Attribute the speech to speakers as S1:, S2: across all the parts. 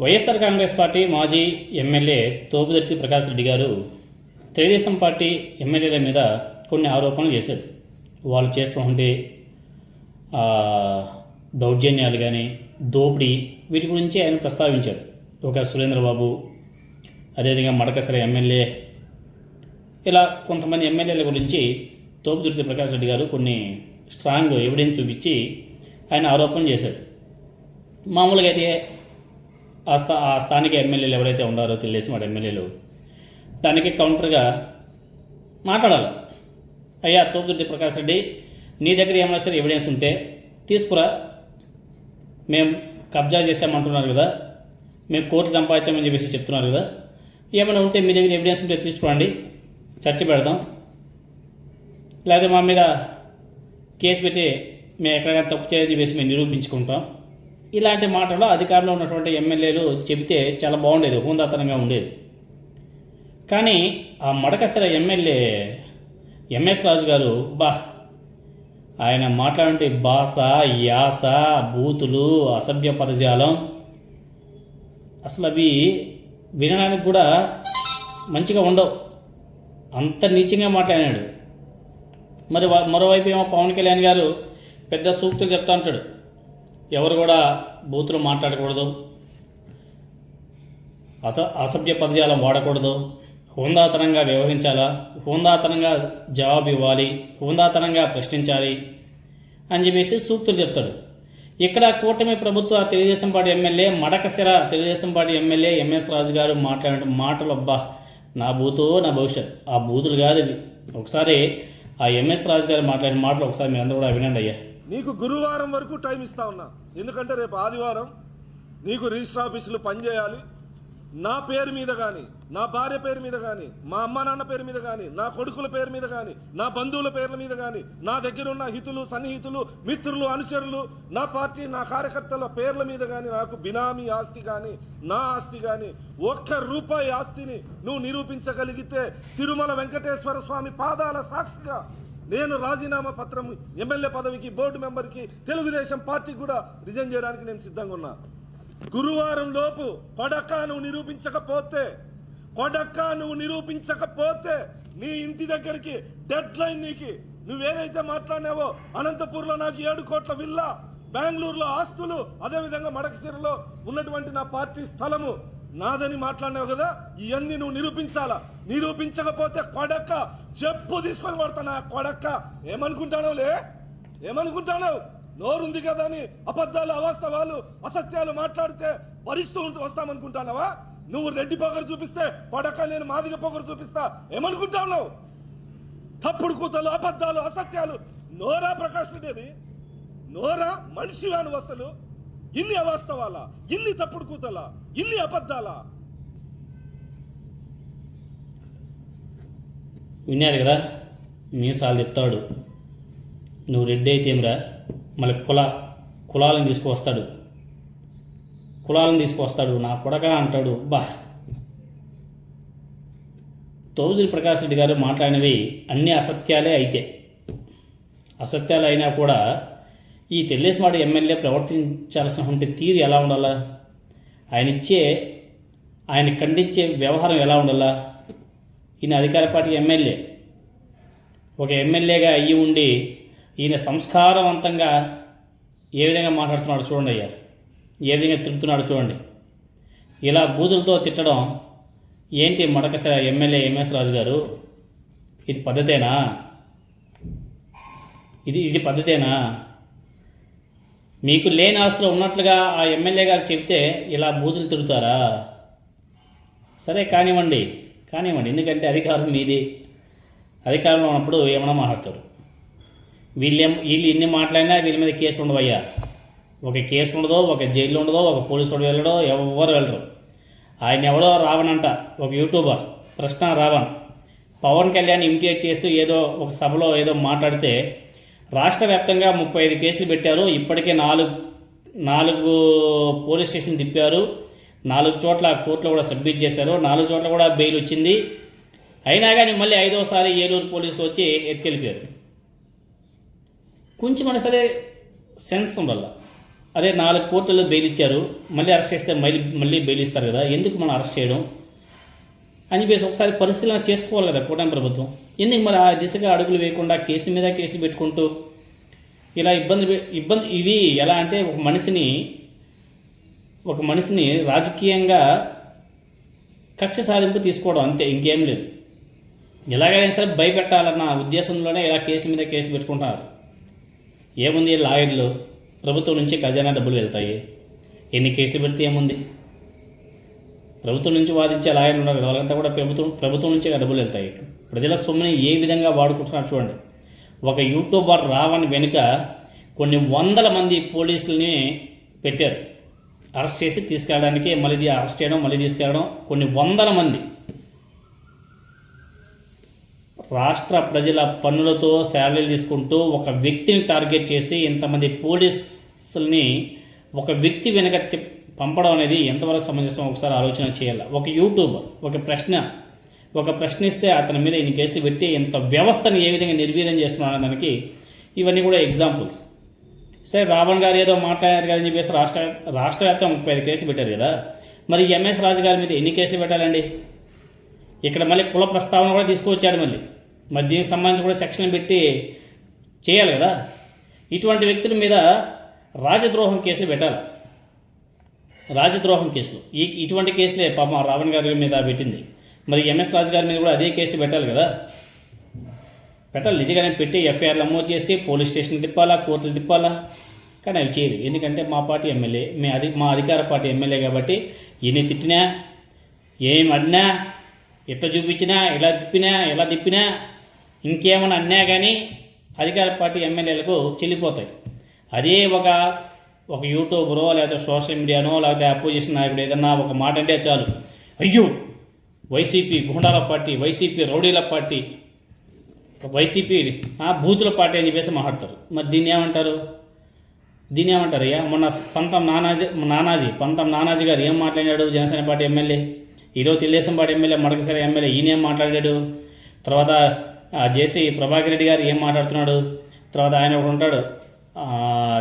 S1: YSR Congress party మాజీ MLA Topudurthi Prakash Reddy గారు Telugu Desam party ఎమ్మెల్యేల మీద కొన్ని ఆరోపణలు చేశారు. వాళ్ళు చేస్తున్నటువంటి దౌర్జన్యాలు కానీ దోపిడీ వీటి గురించి ఆయన ప్రస్తావించారు. ఒక సురేంద్రబాబు, అదేవిధంగా మడకసిర ఎమ్మెల్యే, ఇలా కొంతమంది ఎమ్మెల్యేల గురించి తోపుదుర్తి ప్రకాష్ రెడ్డి గారు కొన్ని స్ట్రాంగ్ ఎవిడెన్స్ చూపించి ఆయన ఆరోపణ చేశారు. మామూలుగా అయితే ఆ స్థానిక ఎమ్మెల్యేలు ఎవరైతే ఉన్నారో తెలుగుదేశం వాడి ఎమ్మెల్యేలు దానికి కౌంటర్గా మాట్లాడాలి. అయ్యా తోపుదుర్తి ప్రకాష్ రెడ్డి, నీ దగ్గర ఏమైనా సరే ఎవిడెన్స్ ఉంటే తీసుకురా, మేము కబ్జా చేసామంటున్నారు కదా, మేము కోర్టు సంపాదించామని చెప్పేసి చెప్తున్నారు కదా, ఏమైనా ఉంటే మీ దగ్గర ఎవిడెన్స్ ఉంటే తీసుకురండి, చర్చ పెడదాం, లేదా మా మీద కేసు పెట్టి మేము ఎక్కడికైనా తప్పు చేయని చెప్పేసి మేము నిరూపించుకుంటాం. ఇలాంటి మాటలు అధికారంలో ఉన్నటువంటి ఎమ్మెల్యేలు చెబితే చాలా బాగుండేది, హోందాతనంగా ఉండేది. కానీ ఆ మడకసిర ఎమ్మెల్యే ఎంఎస్ రాజు గారు ఆయన మాట్లాడే భాష, యాస, బూతులు, అసభ్య పదజాలం అసలు అవి వినడానికి కూడా మంచిగా ఉండవు. అంత నీచంగా మాట్లాడాడు. మరి మరోవైపు ఏమో పవన్ కళ్యాణ్ గారు పెద్ద సూక్తులు చెప్తా ఉంటాడు, ఎవరు కూడా బూతులు మాట్లాడకూడదు, అసభ్య పదజాలం వాడకూడదు, హోందాతనంగా వ్యవహరించాలా, హోందాతనంగా జవాబు ఇవ్వాలి, హోందాతనంగా ప్రశ్నించాలి అని చెప్పేసి సూక్తులు చెప్తాడు. ఇక్కడ కూటమి ప్రభుత్వ Telugu Desam party MLA Madakasira Telugu Desam party MLA MS Raju garu మాట్లాడే మాటలు నా బూతు నా భవిష్యత్. ఆ బూతులు కాదు ఇవి. ఒకసారి ఆ ఎంఎస్ రాజు గారు మాట్లాడిన మాటలు ఒకసారి మీరు అందరూ కూడా వినండి. అయ్యా,
S2: నీకు గురువారం వరకు టైం ఇస్తా ఉన్నా, ఎందుకంటే రేపు ఆదివారం నీకు రిజిస్టర్ ఆఫీసులు పనిచేయాలి. నా పేరు మీద కానీ, నా భార్య పేరు మీద కానీ, మా అమ్మ నాన్న పేరు మీద కానీ, నా కొడుకుల పేరు మీద కానీ, నా బంధువుల పేర్ల మీద కానీ, నా దగ్గర ఉన్న హితులు, సన్నిహితులు, మిత్రులు, అనుచరులు, నా పార్టీ, నా కార్యకర్తల పేర్ల మీద కానీ, నాకు బినామీ ఆస్తి కానీ, నా ఆస్తి కానీ, ₹1 ఆస్తిని నువ్వు నిరూపించగలిగితే తిరుమల వెంకటేశ్వర స్వామి పాదాల సాక్షిగా నేను రాజీనామా పత్రం, ఎమ్మెల్యే పదవికి, బోర్డు మెంబర్కి, తెలుగుదేశం పార్టీకి కూడా రిజైన్ చేయడానికి నేను సిద్ధంగా ఉన్నా. గురువారం లోపు కొడక్క నువ్వు నిరూపించకపోతే నీ ఇంటి దగ్గరికి డెడ్ లైన్. నీకు నువ్వేదైతే మాట్లాడినావో, అనంతపూర్లో నాకు 7 కోట్ల విల్లా, బెంగళూరులో ఆస్తులు, అదేవిధంగా మడకసిరలో ఉన్నటువంటి నా పార్టీ స్థలము నాదని మాట్లాడినావు కదా, ఇవన్నీ నువ్వు నిరూపించాలా. నిరూపించకపోతే కొడక్క చెప్పు తీసుకొని పడతానా. కొడక్క ఏమనుకుంటావు? నోరుంది కదా అని అబద్ధాలు, అవాస్తవాలు, అసత్యాలు మాట్లాడితే భరిస్తూ వస్తామనుకుంటానవా? నువ్వు రెడ్డి పొగరు చూపిస్తే కొడక నేను మాదిగ పొగరు చూపిస్తా ఏమనుకుంటావు? తప్పుడు కూతలు, అబద్ధాలు, అసత్యాలు. నోరా ప్రకాష్ రెడ్డి? నోరా? మనిషివా నువ్వు? అసలు ఇన్ని అవాస్తవాలా, ఇన్ని తప్పుడు కూతలా, ఇన్ని అబద్ధాలా?
S1: విన్నారు కదా, మీసాలు చెప్తాడు. నువ్వు రెడ్డి అయితే ఏమిరా, మళ్ళీ కులాలను తీసుకువస్తాడు, నా కొడక అంటాడు. తోపుదుర్తి ప్రకాష్ రెడ్డి గారు మాట్లాడినవి అన్ని అసత్యాలే. అసత్యాలు అయినా కూడా ఈ తెలుగుదేశం పార్టీ ఎమ్మెల్యే ప్రవర్తించాల్సినటువంటి తీరు ఎలా ఉండాలా, ఆయన ఖండించే వ్యవహారం ఎలా ఉండాలా? ఈయన అధికార పార్టీ ఎమ్మెల్యే, ఒక ఎమ్మెల్యేగా అయ్యి ఉండి ఈయన సంస్కారవంతంగా ఏ విధంగా మాట్లాడుతున్నాడు చూడండి. అయ్యా, ఏ విధంగా తిరుగుతున్నాడు చూడండి. ఇలా బూతులతో తిట్టడం ఏంటి మడకసిర ఎమ్మెల్యే ఎంఎస్ రాజు గారు? ఇది పద్ధతేనా? ఇది పద్ధతేనా? మీకు లేని ఆస్తులు ఉన్నట్లుగా ఆ ఎమ్మెల్యే గారు చెబితే ఇలా బూతులు తిరుగుతారా? సరే కానివ్వండి, ఎందుకంటే అధికారం మీది. అధికారంలో ఉన్నప్పుడు ఏమైనా మాట్లాడతారు. వీళ్ళు ఇన్ని మాట్లాడినా వీళ్ళ మీద కేసులు ఉండవయ్యా. ఒక కేసు ఉండదో, ఒక జైలు ఉండదో, ఒక పోలీసు వాడు వెళ్ళడో, ఎవరు వెళ్ళరు. ఆయన ఎవడో రావణ్ అంట, ఒక యూట్యూబర్ ప్రశ్న రావణ్ పవన్ కళ్యాణ్ ఇమిటేట్ చేస్తూ ఏదో ఒక సభలో ఏదో మాట్లాడితే రాష్ట్ర వ్యాప్తంగా 35 కేసులు పెట్టారు. ఇప్పటికే 4 పోలీస్ స్టేషన్ తిప్పారు, 4 చోట్ల కోర్టులో కూడా సబ్మిట్ చేశారు, 4 చోట్ల కూడా బెయిల్ వచ్చింది. అయినా కానీ మళ్ళీ 5వసారి ఏలూరు పోలీసులు వచ్చి ఎత్తుకెళ్ళిపోయారు. కొంచెం సరే సెన్స్ ఉండాల. అదే 4 కోర్టుల్లో బెయిల్ ఇచ్చారు, మళ్ళీ అరెస్ట్ చేస్తే మళ్ళీ బెయిల్ ఇస్తారు కదా, ఎందుకు మనం అరెస్ట్ చేయడం అని చెప్పేసి ఒకసారి పరిశీలన చేసుకోవాలి కదా కూటమి ప్రభుత్వం. ఎందుకు మరి ఆ దిశగా అడుగులు వేయకుండా కేసుల మీద కేసులు పెట్టుకుంటూ ఇలా ఇబ్బంది ఇది ఎలా అంటే ఒక మనిషిని రాజకీయంగా కక్ష సాధింపు తీసుకోవడం అంతే, ఇంకేం లేదు. ఎలాగైనా సరే భయపెట్టాలన్న ఉద్దేశంలోనే ఇలా కేసుల మీద కేసులు పెట్టుకుంటున్నారు. ఏముంది, లాయర్లు ప్రభుత్వం నుంచి ఖజానా డబ్బులు వెళ్తాయి, ఎన్ని కేసులు పెడితే ఏముంది, ప్రభుత్వం నుంచి వాదించే లాయర్లు ఉన్నారు కదా, వాళ్ళంతా కూడా ప్రభుత్వం నుంచే డబ్బులు వెళ్తాయి. ప్రజల సొమ్ముని ఏ విధంగా వాడుకుంటున్నారు చూడండి. ఒక యూట్యూబర్ రావని వెనుక కొన్ని వందల మంది పోలీసుల్ని పెట్టారు అరెస్ట్ చేసి తీసుకెళ్ళడానికి, మళ్ళీ అరెస్ట్ చేయడం, మళ్ళీ తీసుకెళ్ళడం, కొన్ని వందల మంది. రాష్ట్ర ప్రజల పన్నులతో శాలరీలు తీసుకుంటూ ఒక వ్యక్తిని టార్గెట్ చేసి ఇంతమంది పోలీసుల్ని ఒక వ్యక్తి వెనక పంపడం అనేది ఎంతవరకు సమంజసం ఒకసారి ఆలోచన చేయాలి. ఒక యూట్యూబర్ ఒక ప్రశ్న ఇస్తే అతని మీద ఇన్ని కేసులు పెట్టి ఇంత వ్యవస్థను ఏ విధంగా నిర్వీర్యం చేస్తున్నాడు దానికి ఇవన్నీ కూడా ఎగ్జాంపుల్స్. సరే, రావణ్ గారు ఏదో మాట్లాడారు కదని చెప్పేసి రాష్ట్ర వ్యాప్తంగా 35 కేసులు పెట్టారు కదా, మరి ఎంఎస్ రాజు గారి మీద ఎన్ని కేసులు పెట్టాలండి? ఇక్కడ మళ్ళీ కుల ప్రస్తావన కూడా తీసుకొచ్చాడు, మరి దీనికి సంబంధించి కూడా సెక్షన్ పెట్టి చేయాలి కదా. ఇటువంటి వ్యక్తుల మీద రాజద్రోహం కేసులు పెట్టాలి. రాజద్రోహం కేసులు ఇటువంటి కేసులే పాపం రావణ్ గారి మీద పెట్టింది. మరి ఎంఎస్ రాజు గారి మీద కూడా అదే కేసులు పెట్టాలి కదా. పెట్టాలి, నిజంగానే పెట్టి ఎఫ్ఐఆర్లు నమోదు చేసి పోలీస్ స్టేషన్ తిప్పాలా, కోర్టులు తిప్పాలా. కానీ అవి చేయదు. ఎందుకంటే మా పార్టీ ఎమ్మెల్యే, మా అధికార పార్టీ ఎమ్మెల్యే కాబట్టి ఎన్ని తిట్టినా, ఏం అడినా, ఎట్లా చూపించినా, ఎలా తిప్పినా, ఇంకేమైనా అన్నా కానీ అధికార పార్టీ ఎమ్మెల్యేలకు చెల్లిపోతాయి. అదే ఒక యూట్యూబరో లేకపోతే సోషల్ మీడియానో లేకపోతే అపోజిషన్ నాయకుడు ఏదన్నా ఒక మాట అంటే చాలు, అయ్యో వైసీపీ గుండాల పార్టీ, వైసీపీ రౌడీల పార్టీ, వైసీపీ బూతుల పార్టీ అని చెప్పేసి మాట్లాడతారు. మరి దీన్ని ఏమంటారు అయ్యా? మొన్న పంతం నానాజీ గారు ఏం మాట్లాడాడు? జనసేన పార్టీ ఎమ్మెల్యే, ఈరోజు తెలుగుదేశం పార్టీ ఎమ్మెల్యే మడకసరి ఎమ్మెల్యే ఈయన ఏం మాట్లాడాడు? తర్వాత జేసీ ప్రభాకర్ రెడ్డి గారు ఏం మాట్లాడుతున్నాడు? తర్వాత ఆయన ఒకడు ఉంటాడు,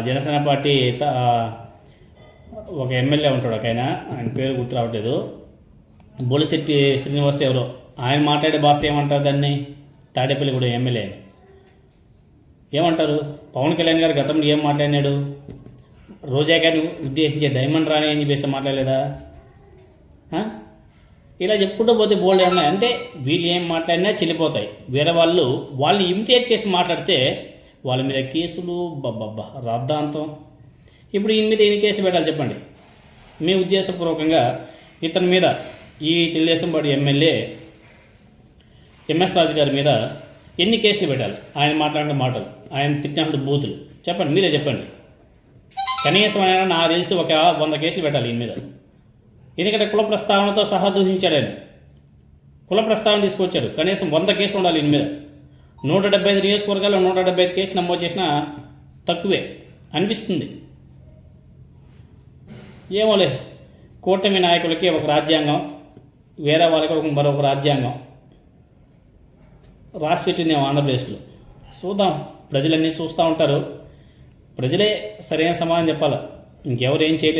S1: జనసేన పార్టీ ఒక ఎమ్మెల్యే ఉంటాడు, ఆయన పేరు గుర్తు రావట్లేదు, బొలిశెట్టి శ్రీనివాస్ ఎవరో, ఆయన మాట్లాడే భాష ఏమంటారు దాన్ని? తాడేపల్లి కూడా ఎమ్మెల్యే ఏమంటారు? పవన్ కళ్యాణ్ గారు గతంలో ఏం మాట్లాడినాడు? రోజా గారిని ఉద్దేశించే డైమండ్ రాణి అని చెప్పేసి మాట్లాడలేదా? ఇలా చెప్పుకుంటూ పోతే బోల్డ్ ఉన్నాయి. అంటే వీళ్ళు ఏం మాట్లాడినా చెల్లిపోతాయి. వేరే వాళ్ళు ఇమిటేట్ చేసి మాట్లాడితే వాళ్ళ మీద కేసులు రాద్ధాంతం. ఇప్పుడు ఈయన మీద ఎన్ని కేసులు పెట్టాలి చెప్పండి? మీ ఉద్దేశపూర్వకంగా ఇతని మీద, ఈ తెలుగుదేశం పార్టీ ఎమ్మెల్యే ఎంఎస్ రాజు గారి మీద ఎన్ని కేసులు పెట్టాలి? ఆయన మాట్లాడిన మాటలు, ఆయన తిట్టినటువంటి బూతులు చెప్పండి, మీరే చెప్పండి. కనీసం అయినా నాకు తెలిసి ఒక 100 కేసులు పెట్టాలి ఈయన మీద. ఎందుకంటే కుల ప్రస్తావనతో సహా దూషించాడు ఆయన. కుల ప్రస్తావన తీసుకొచ్చాడు. కనీసం 100 కేసులు ఉండాలి ఈయన మీద. 175 నియోజకవర్గాల్లో 175 కేసులు నమోదు చేసినా తక్కువే అనిపిస్తుంది. ఏమోలే, కూటమి నాయకులకి ఒక రాజ్యాంగం, వేరే వాళ్ళకి మరొక రాజ్యాంగం రాసి పెట్టిందేమో ఆంధ్రప్రదేశ్లో. చూద్దాం, ప్రజలన్నీ చూస్తూ ఉంటారు. ప్రజలే సరైన సమాధానం చెప్పాలి, ఇంకెవరు ఏం చేయలేరు.